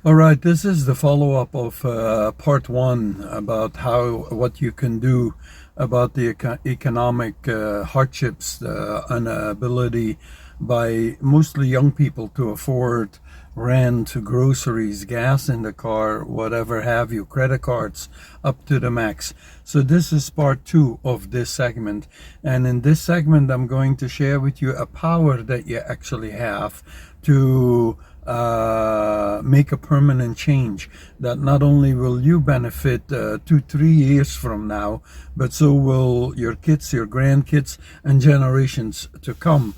All right, this is the follow-up of part one about what you can do about the economic hardships, the inability by mostly young people to afford rent, groceries, gas in the car, whatever have you, credit cards up to the max. So this is part two of this segment. And in this segment, I'm going to share with you a power that you actually have to make a permanent change that not only will you benefit 2-3 years from now, but so will your kids, your grandkids, and generations to come.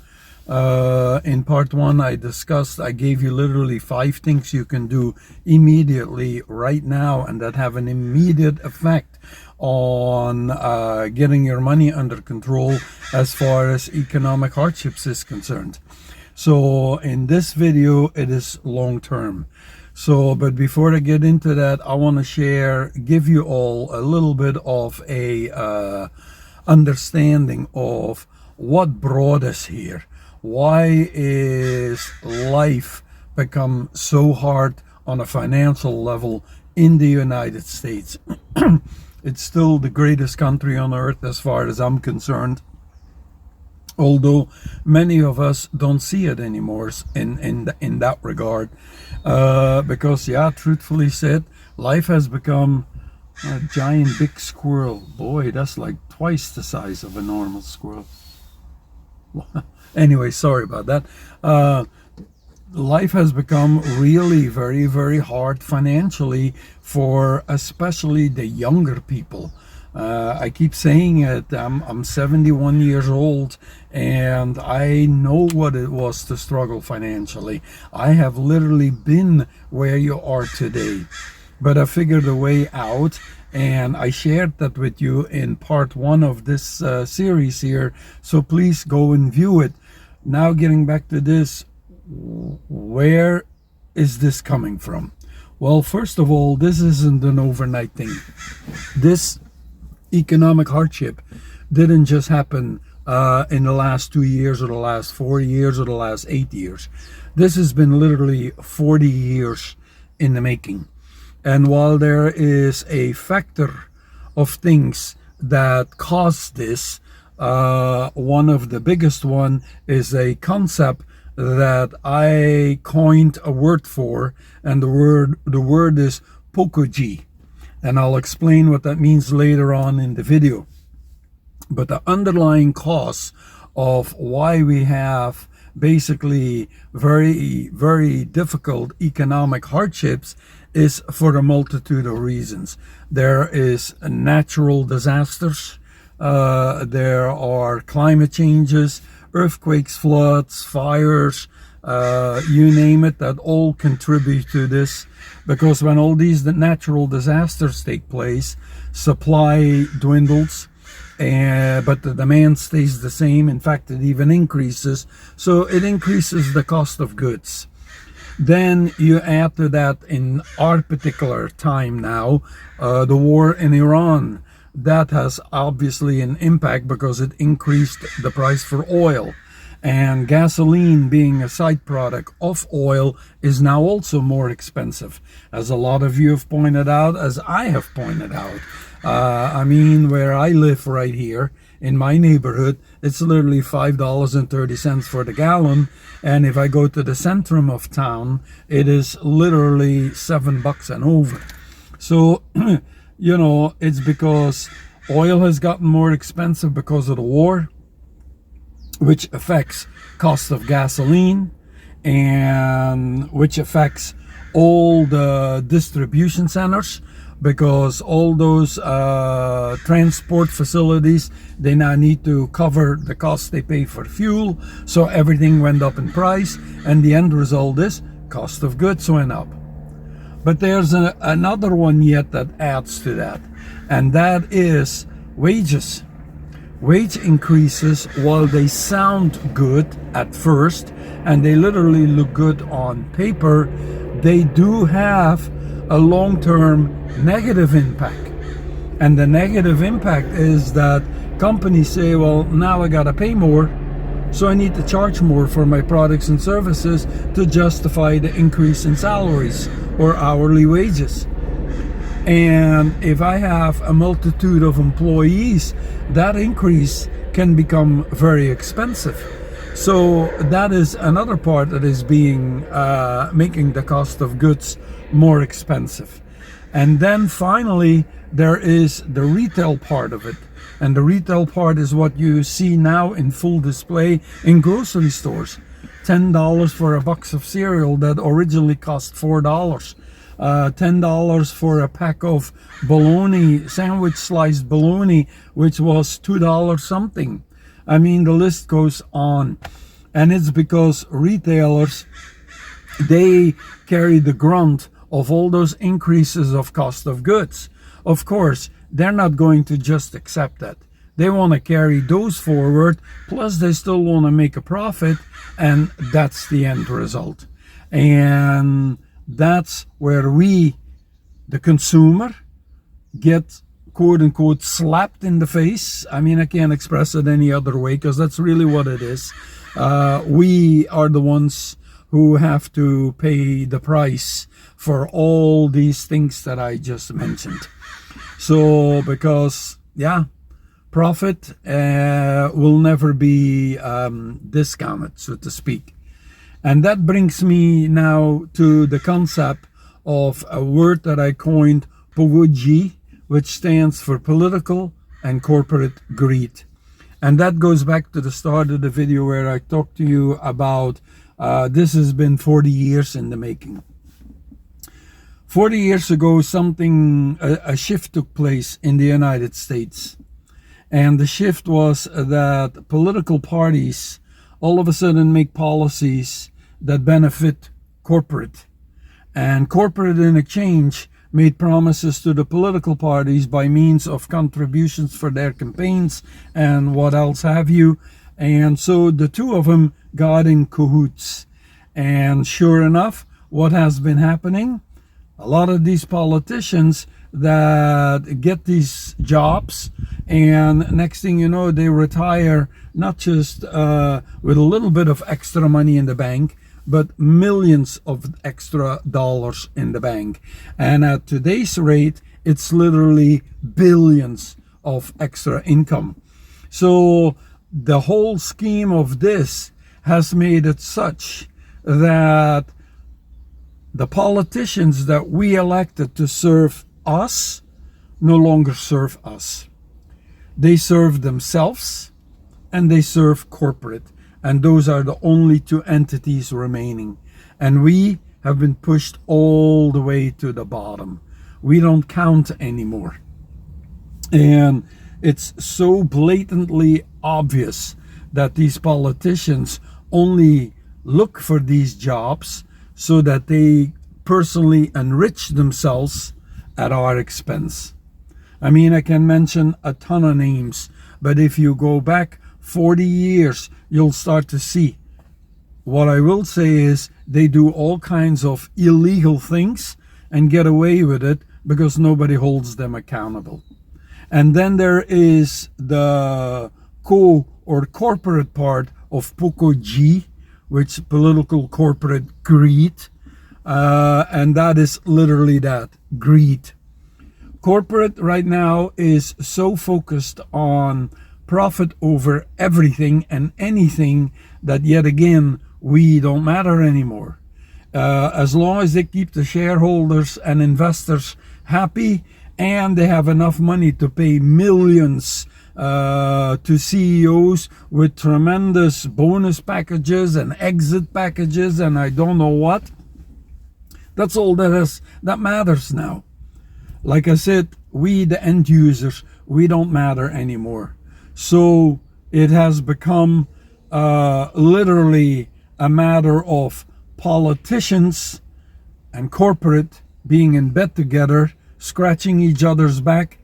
In part one, I gave you literally 5 things you can do immediately right now and that have an immediate effect on getting your money under control as far as economic hardships is concerned. So in this video, it is long term. But before I get into that, I want to give you all a little bit of a understanding of what brought us here. Why is life become so hard on a financial level in the United States? It's still the greatest country on earth as far as I'm concerned. Although many of us don't see it anymore in that regard, because truthfully said, life has become a giant big squirrel. Boy, that's like twice the size of a normal squirrel. Anyway, sorry about that. Life has become really very, very hard financially for especially the younger people. I keep saying it, I'm 71 years old and I know what it was to struggle financially. I have literally been where you are today, but I figured a way out, and I shared that with you in part one of this series here, so please go and view it. Now getting back to this, where is this coming from? Well, first of all, this isn't an overnight thing. This economic hardship didn't just happen in the last 2 years or the last 4 years or the last 8 years. This has been literally 40 years in the making. And while there is a factor of things that cause this, one of the biggest one is a concept that I coined a word for, and the word is pokoji. And I'll explain what that means later on in the video. But the underlying cause of why we have basically very, very difficult economic hardships is for a multitude of reasons. There is natural disasters, there are climate changes, earthquakes, floods, fires, you name it, that all contribute to this. Because when all these natural disasters take place, supply dwindles, but the demand stays the same. In fact, it even increases. So it increases the cost of goods. Then you add to that, in our particular time now, the war in Iran. That has obviously an impact because it increased the price for oil. And gasoline, being a side product of oil, is now also more expensive, as a lot of you have pointed out, as I have pointed out. I mean, where I live right here in my neighborhood, it's literally $5.30 for the gallon. And if I go to the centrum of town, it is literally $7 and over. So, you know, it's because oil has gotten more expensive because of the war, which affects cost of gasoline, and which affects all the distribution centers, because all those transport facilities, they now need to cover the cost they pay for fuel. So everything went up in price, and the end result is cost of goods went up. But there's another one yet that adds to that, and that is wages. Wage increases, while they sound good at first and they literally look good on paper, they do have a long-term negative impact. And the negative impact is that companies say, well, now I gotta pay more So I need to charge more for my products and services to justify the increase in salaries or hourly wages. And if I have a multitude of employees, that increase can become very expensive. So that is another part that is being making the cost of goods more expensive. And then finally, there is the retail part of it. And the retail part is what you see now in full display in grocery stores. $10 for a box of cereal that originally cost $4. $10 for a pack of bologna, sandwich sliced bologna, which was $2 something. I mean, the list goes on. And it's because retailers, they carry the grunt of all those increases of cost of goods. Of course, they're not going to just accept that. They want to carry those forward, plus they still want to make a profit, and that's the end result. And that's where we, the consumer, get quote unquote slapped in the face. I mean, I can't express it any other way because that's really what it is. We are the ones who have to pay the price for all these things that I just mentioned. So, because, yeah, profit will never be discounted, so to speak. And that brings me now to the concept of a word that I coined, pogoji, which stands for political and corporate greed. And that goes back to the start of the video where I talked to you about this has been 40 years in the making. 40 years ago, a shift took place in the United States. And the shift was that political parties all of a sudden make policies that benefit corporate. And corporate in exchange made promises to the political parties by means of contributions for their campaigns and what else have you. And so the two of them got in cahoots. And sure enough, what has been happening? A lot of these politicians that get these jobs, and next thing you know, they retire not just with a little bit of extra money in the bank, but millions of extra dollars in the bank. And at today's rate, it's literally billions of extra income. So the whole scheme of this has made it such that the politicians that we elected to serve us no longer serve us. They serve themselves and they serve corporate. And those are the only two entities remaining. And we have been pushed all the way to the bottom. We don't count anymore. And it's so blatantly obvious that these politicians only look for these jobs so that they personally enrich themselves at our expense. I mean, I can mention a ton of names, but if you go back 40 years, you'll start to see. What I will say is they do all kinds of illegal things and get away with it because nobody holds them accountable. And then there is the corporate part of pokoji, which political corporate greed. And that is literally that, greed. Corporate right now is so focused on profit over everything and anything that yet again we don't matter anymore. As long as they keep the shareholders and investors happy and they have enough money to pay millions to CEOs with tremendous bonus packages and exit packages and I don't know what, that's all that matters now. Like I said, we the end users, we don't matter anymore. So it has become literally a matter of politicians and corporate being in bed together, scratching each other's back,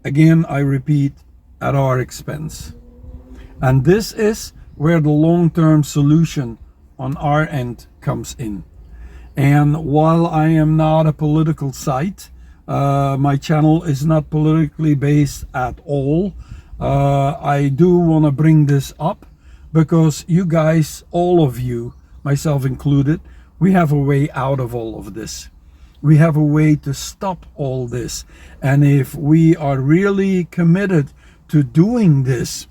again, I repeat, at our expense. And this is where the long-term solution on our end comes in. And while I am not a political site, my channel is not politically based at all. I do want to bring this up because you guys, all of you, myself included, we have a way out of all of this. We have a way to stop all this. And if we are really committed to doing this,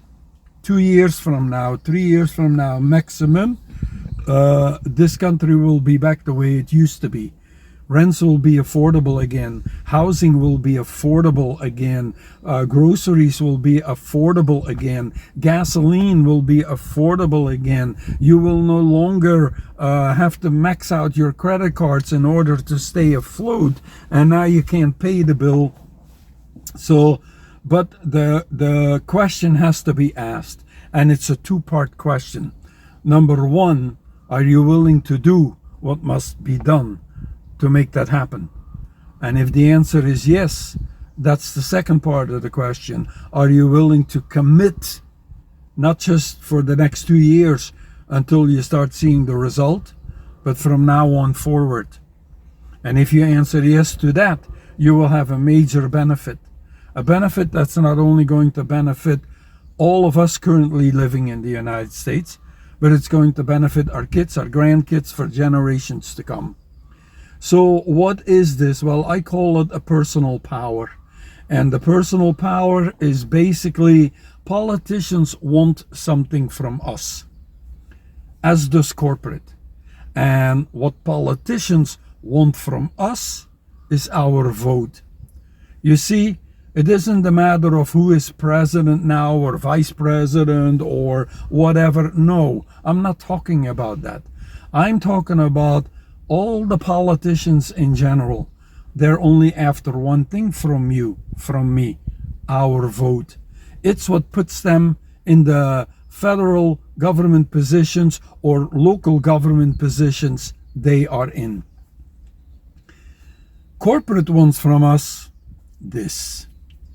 2 years from now, 3 years from now, maximum, this country will be back the way it used to be. Rents will be affordable again. Housing will be affordable again. Groceries will be affordable again. Gasoline will be affordable again. You will no longer have to max out your credit cards in order to stay afloat, and now you can't pay the bill. So, but the question has to be asked, and it's a two-part question. Number one, are you willing to do what must be done to make that happen? And if the answer is yes, that's the second part of the question. Are you willing to commit, not just for the next 2 years until you start seeing the result, but from now on forward? And if you answer yes to that, you will have a major benefit. A benefit that's not only going to benefit all of us currently living in the United States, but it's going to benefit our kids, our grandkids, for generations to come. So what is this? Well, I call it a personal power. And the personal power is basically politicians want something from us, as does corporate. And what politicians want from us is our vote. You see, it isn't a matter of who is president now or vice president or whatever. No, I'm not talking about that. I'm talking about all the politicians in general. They're only after one thing from you, from me, our vote. It's what puts them in the federal government positions or local government positions they are in. Corporate wants from us this,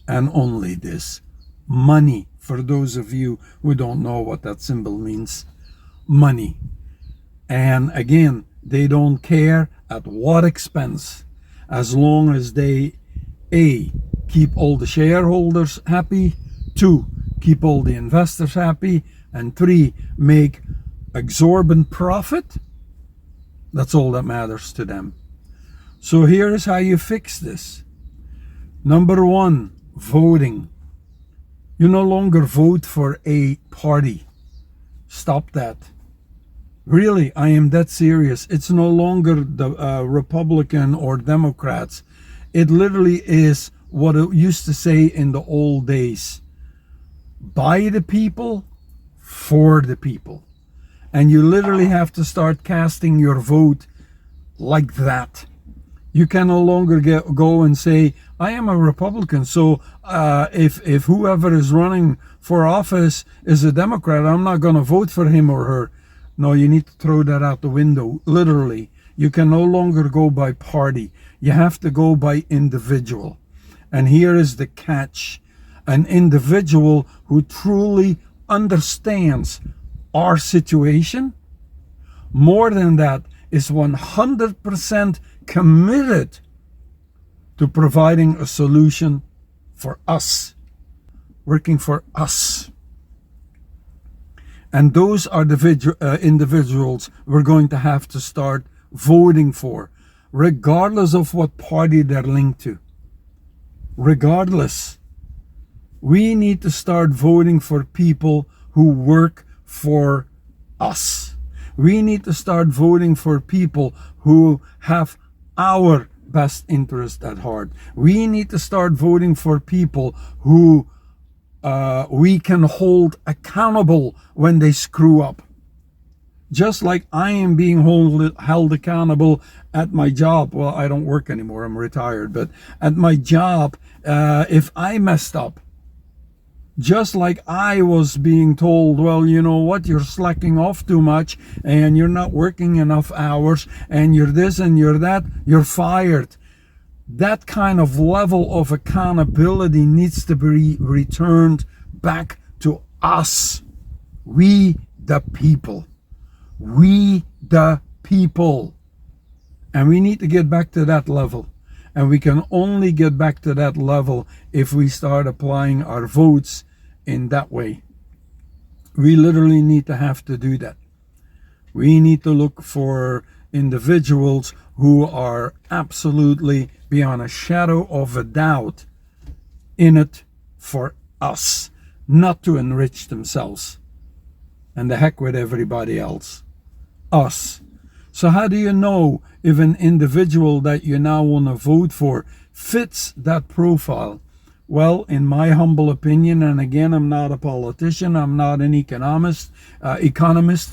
and only this: money. For those of you who don't know what that symbol means, money. And again, they don't care at what expense, as long as they, A, keep all the shareholders happy, 2, keep all the investors happy, and 3, make exorbitant profit. That's all that matters to them. So here is how you fix this. Number one, voting. You no longer vote for a party. Stop that. Really, I am that serious. It's no longer the Republican or Democrats. It literally is what it used to say in the old days: by the people, for the people. And you literally have to start casting your vote like that. You can no longer go and say, I am a Republican, so if whoever is running for office is a Democrat, I'm not going to vote for him or her. No, you need to throw that out the window, literally. You can no longer go by party. You have to go by individual. And here is the catch. An individual who truly understands our situation, more than that, is 100% committed to providing a solution for us, working for us. And those are the individuals we're going to have to start voting for, regardless of what party they're linked to. Regardless, we need to start voting for people who work for us. We need to start voting for people who have our best interest at heart. We need to start voting for people who we can hold accountable when they screw up. Just like I am being held accountable at my job. Well, I don't work anymore, I'm retired, but at my job, if I messed up, just like I was being told, well, you know what, you're slacking off too much and you're not working enough hours and you're this and you're that, you're fired. That kind of level of accountability needs to be returned back to us. We the people. We the people. And we need to get back to that level. And we can only get back to that level if we start applying our votes in that way. We literally need to have to do that. We need to look for individuals who are absolutely beyond a shadow of a doubt in it for us, not to enrich themselves. And the heck with everybody else. Us. So how do you know if an individual that you now want to vote for fits that profile? Well, in my humble opinion, and again, I'm not a politician, I'm not an economist,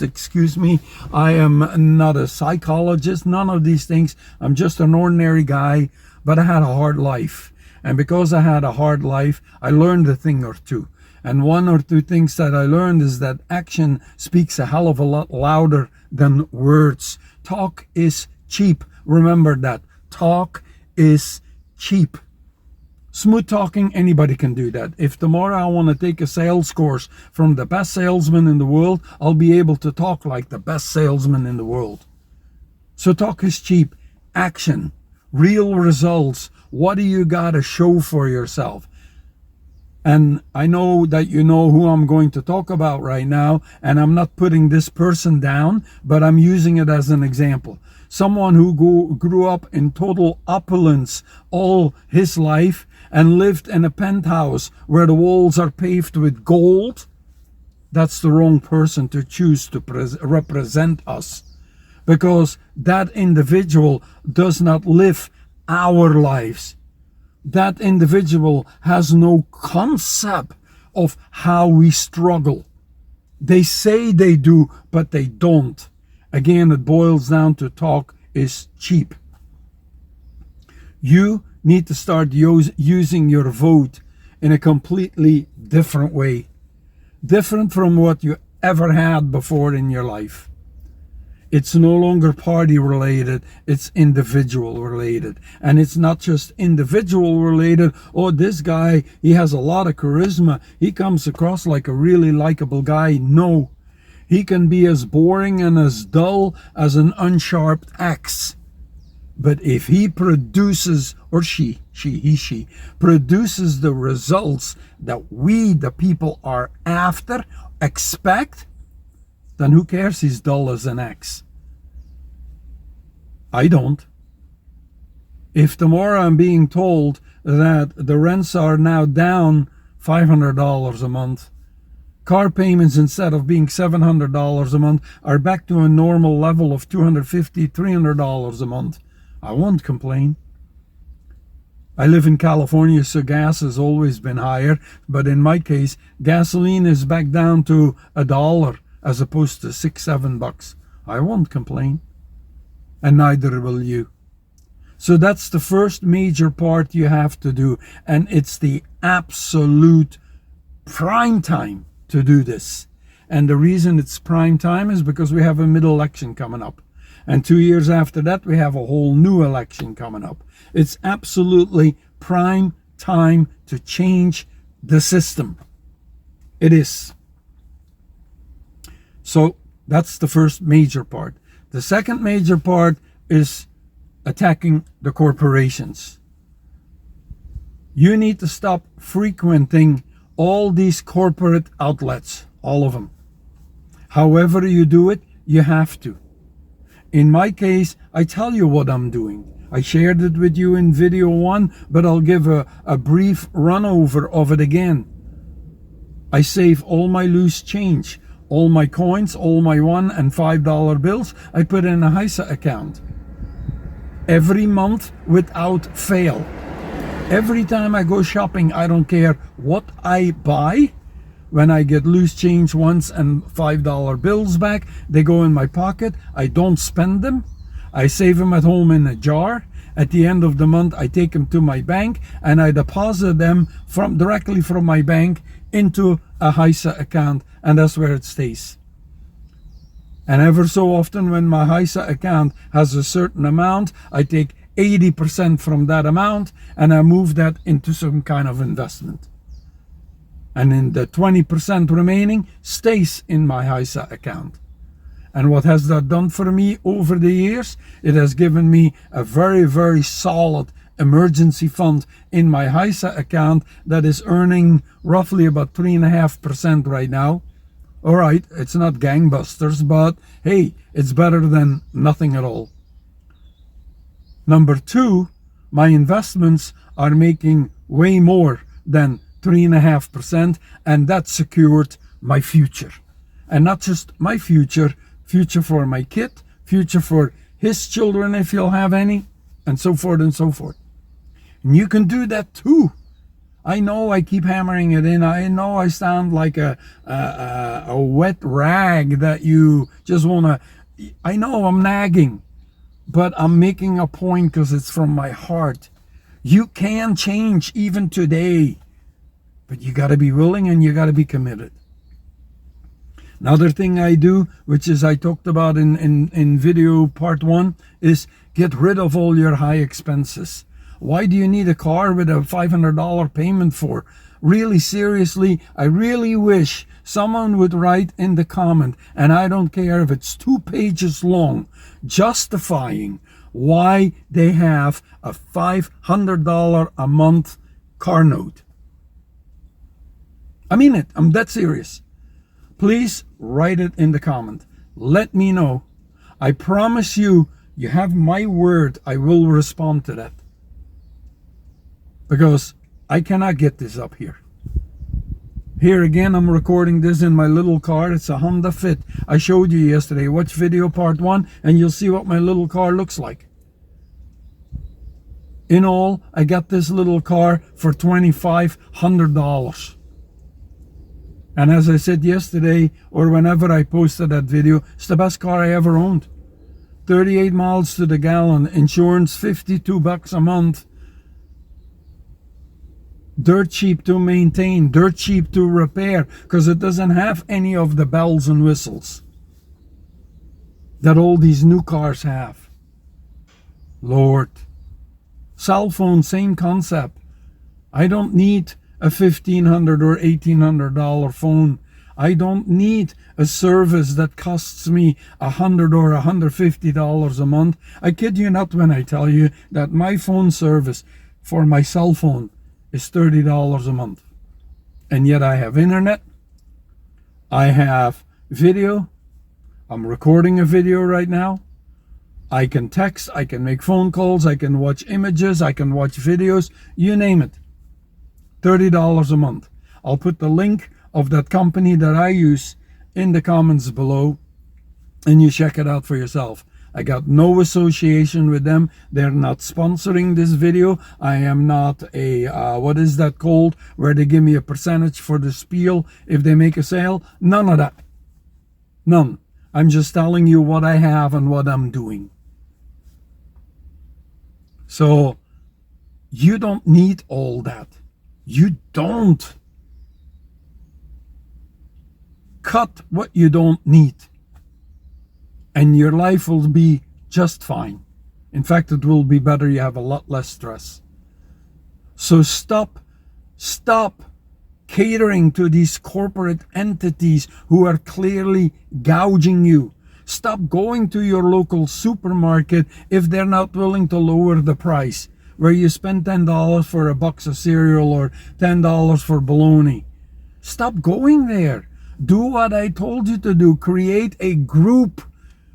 excuse me, I am not a psychologist, none of these things. I'm just an ordinary guy, but I had a hard life. And because I had a hard life, I learned a thing or two. And one or two things that I learned is that action speaks a hell of a lot louder than words. Talk is cheap. Remember that. Talk is cheap. Smooth talking, anybody can do that. If tomorrow I want to take a sales course from the best salesman in the world, I'll be able to talk like the best salesman in the world. So talk is cheap. Action. Real results. What do you got to show for yourself? And I know that you know who I'm going to talk about right now, and I'm not putting this person down, but I'm using it as an example. Someone who grew up in total opulence all his life and lived in a penthouse where the walls are paved with gold, that's the wrong person to choose to represent us. Because that individual does not live our lives. That individual has no concept of how we struggle. They say they do, but they don't. Again, it boils down to talk is cheap. You need to start using your vote in a completely different way. Different from what you ever had before in your life. It's no longer party related, it's individual related. And it's not just individual related. Oh, this guy, he has a lot of charisma. He comes across like a really likable guy. No, he can be as boring and as dull as an unsharpened axe. But if he produces, or she produces the results that we, the people, are after, expect, then who cares he's dull as an axe? I don't. If tomorrow I'm being told that the rents are now down $500 a month, car payments instead of being $700 a month are back to a normal level of $250, $300 a month, I won't complain. I live in California, so gas has always been higher, but in my case, gasoline is back down to $1 as opposed to $6-7. I won't complain, and neither will you. So that's the first major part you have to do, and it's the absolute prime time to do this. And the reason it's prime time is because we have a mid-election coming up. And 2 years after that, we have a whole new election coming up. It's absolutely prime time to change the system. It is. So that's the first major part. The second major part is attacking the corporations. You need to stop frequenting all these corporate outlets, all of them. However you do it, you have to. In my case, I tell you what I'm doing. I shared it with you in video 1, but I'll give a brief run over of it again. I save all my loose change, all my coins, all my $1 and $5 bills, I put in a HISA account. Every month without fail. Every time I go shopping, I don't care what I buy. When I get loose change once and $5 bills back, they go in my pocket. I don't spend them. I save them at home in a jar. At the end of the month, I take them to my bank and I deposit them directly from my bank into a HISA account, and that's where it stays. And ever so often when my HISA account has a certain amount, I take 80% from that amount and I move that into some kind of investment. And then the 20% remaining stays in my HISA account. And what has that done for me over the years? It has given me a very, very solid emergency fund in my HISA account that is earning roughly about 3.5% right now. All right, it's not gangbusters, but hey, it's better than nothing at all. Number two, my investments are making way more than 3.5%, and that secured my future. And not just my future, future for my kid, future for his children if he'll have any, and so forth and so forth. And you can do that too. I know I keep hammering it in. I know I sound like a wet rag that you just want to... I know I'm nagging, but I'm making a point because it's from my heart. You can change even today, but you got to be willing and you got to be committed. Another thing I do, which is I talked about in video part 1, is get rid of all your high expenses. Why do you need a car with a $500 payment for? Really, seriously, I really wish someone would write in the comment, and I don't care if it's 2 pages long, justifying why they have a $500 a month car note. I mean it. I'm that serious. Please write it in the comment. Let me know. I promise you, you have my word, I will respond to that. Because I cannot get this up here. Here again, I'm recording this in my little car. It's a Honda Fit. I showed you yesterday. Watch video part 1 and you'll see what my little car looks like. In all, I got this little car for $2,500. And as I said yesterday, or whenever I posted that video, it's the best car I ever owned. 38 miles to the gallon, insurance $52 a month. Dirt cheap to maintain, dirt cheap to repair, because it doesn't have any of the bells and whistles that all these new cars have. Lord. Cell phone, same concept. I don't need a $1,500 or $1,800 phone. I don't need a service that costs me $100 or $150 a month. I kid you not when I tell you that my phone service for my cell phone is $30 a month. And yet I have internet, I have video, I'm recording a video right now, I can text, I can make phone calls, I can watch images, I can watch videos, you name it. $30 a month. I'll put the link of that company that I use in the comments below and you check it out for yourself. I got no association with them. They're not sponsoring this video. I am not a, what is that called? Where they give me a percentage for the spiel if they make a sale. None of that. None. I'm just telling you what I have and what I'm doing. So, you don't need all that. You don't. Cut what you don't need. And your life will be just fine. In fact, it will be better. You have a lot less stress. So stop catering to these corporate entities who are clearly gouging you. Stop going to your local supermarket if they're not willing to lower the price, where you spend $10 for a box of cereal or $10 for bologna. Stop going there. Do what I told you to do. Create a group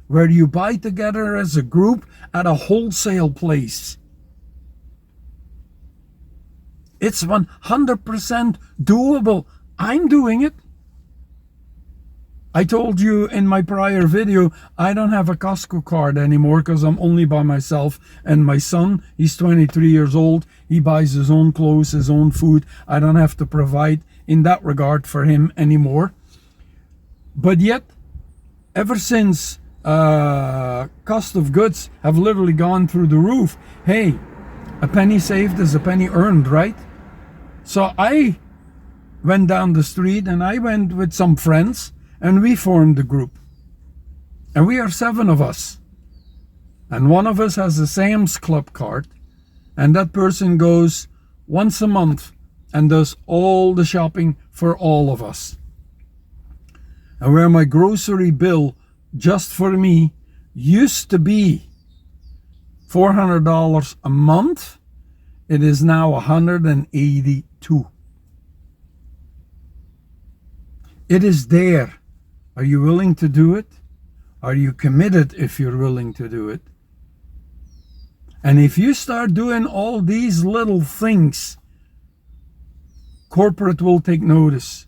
where you buy together as a group at a wholesale place. It's 100% doable. I'm doing it. I told you in my prior video, I don't have a Costco card anymore because I'm only by myself and my son, he's 23 years old. He buys his own clothes, his own food. I don't have to provide in that regard for him anymore. But yet, ever since cost of goods have literally gone through the roof. Hey, a penny saved is a penny earned, right? So I went down the street and I went with some friends and we formed a group. And we are 7 of us. And one of us has a Sam's Club card. And that person goes once a month and does all the shopping for all of us. And where my grocery bill just for me used to be $400 a month, it is now $182. It is there. Are you willing to do it? Are you committed if you're willing to do it? And if you start doing all these little things, corporate will take notice.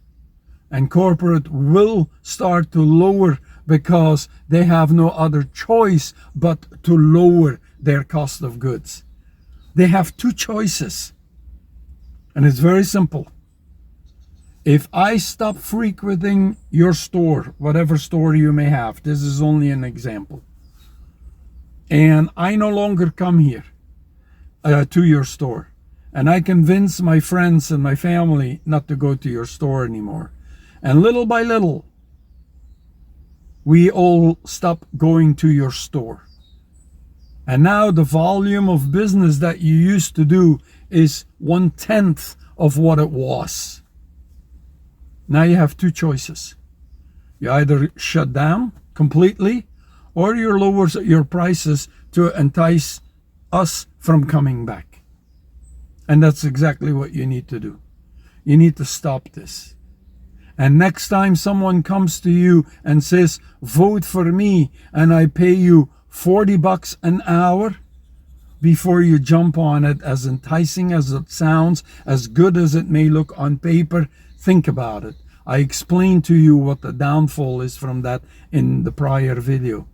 And corporate will start to lower, because they have no other choice but to lower their cost of goods. They have two choices. And it's very simple. If I stop frequenting your store, whatever store you may have, this is only an example, and I no longer come here to your store, and I convince my friends and my family not to go to your store anymore, and little by little, we all stop going to your store. And now the volume of business that you used to do is 1/10 of what it was. Now you have two choices. You either shut down completely, or you lower your prices to entice us from coming back. And that's exactly what you need to do. You need to stop this. And next time someone comes to you and says, vote for me, and I pay you $40 an hour, before you jump on it, as enticing as it sounds, as good as it may look on paper, think about it. I explained to you what the downfall is from that in the prior video.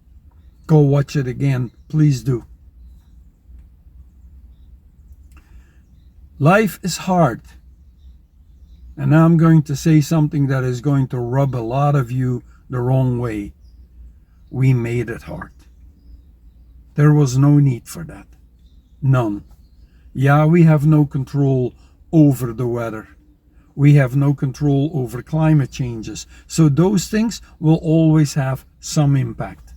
Go watch it again. Please do. Life is hard. And now I'm going to say something that is going to rub a lot of you the wrong way. We made it hard. There was no need for that. None. Yeah, we have no control over the weather. We have no control over climate changes. So those things will always have some impact,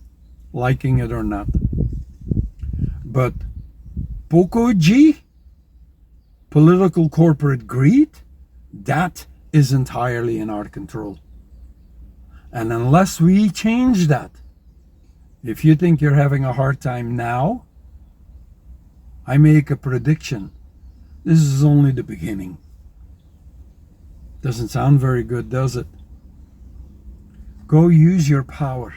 liking it or not. But Poco G, political corporate greed, that is entirely in our control. And unless we change that, if you think you're having a hard time now, I make a prediction. This is only the beginning. Doesn't sound very good, does it? Go use your power.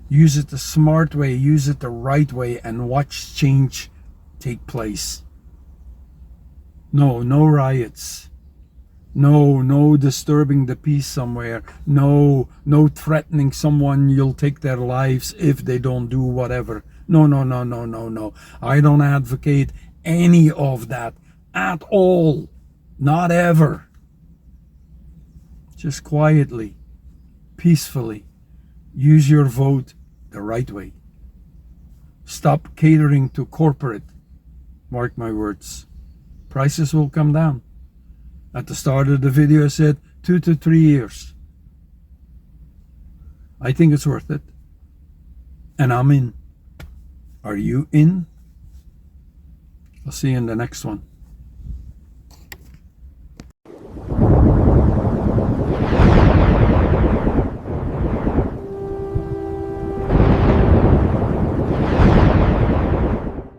Use it the smart way, use it the right way, and watch change take place. No riots. No disturbing the peace somewhere. No threatening someone you'll take their lives if they don't do whatever. No. I don't advocate any of that at all. Not ever. Just quietly, peacefully, use your vote the right way. Stop catering to corporate. Mark my words. Prices will come down. At the start of the video I said 2 to 3 years. I think it's worth it. And I'm in. Are you in? I'll see you in the next one.